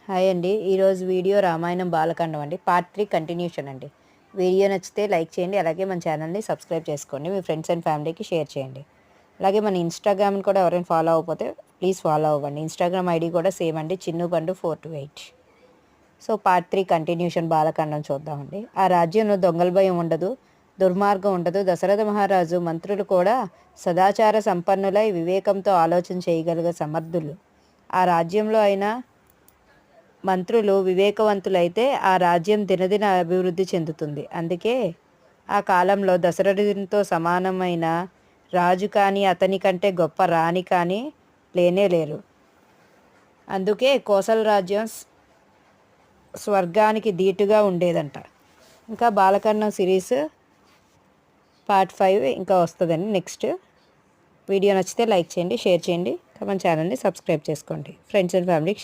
Hi అండి. ఈరోజు video Ramayanam Balakandam అండి. పార్ట్ 3 కంటిన్యూషన్ అండి. వీడియో నచ్చితే లైక్ చేయండి. అలాగే మన ఛానల్ని సబ్స్క్రైబ్ చేసుకోండి. మీ ఫ్రెండ్స్ అండ్ ఫ్యామిలీకి షేర్ చేయండి. అలాగే మన ఇన్స్టాగ్రామ్ని కూడా ఎవరైనా ఫాలో అవ్వకపోతే ప్లీజ్ ఫాలో అవ్వండి. ఇన్స్టాగ్రామ్ ఐడి కూడా సేమ్ అండి, చిన్నుబండు 428. సో పార్ట్ 3 కంటిన్యూషన్ బాలకాండం చూద్దామండి. ఆ రాజ్యంలో దొంగల భయం ఉండదు, దుర్మార్గం ఉండదు. దశరథ మహారాజు మంత్రులు కూడా సదాచార సంపన్నులై వివేకంతో ఆలోచన చేయగలిగే సమర్థులు. ఆ రాజ్యంలో అయినా మంత్రులు వివేకవంతులైతే ఆ రాజ్యం దినదిన అభివృద్ధి చెందుతుంది. అందుకే ఆ కాలంలో దశరథునితో సమానమైన రాజు కానీ అతని కంటే గొప్ప రాణి కానీ లేనే లేరు. అందుకే కోసల రాజ్యం స్వర్గానికి ధీటుగా ఉండేదంట. ఇంకా బాలకాండం సిరీస్ పార్ట్ 5 ఇంకా వస్తుందండి. నెక్స్ట్ వీడియో నచ్చితే లైక్ చేయండి, షేర్ చేయండి, మన ఛానల్ని సబ్స్క్రైబ్ చేసుకోండి. ఫ్రెండ్స్ అండ్ ఫ్యామిలీకి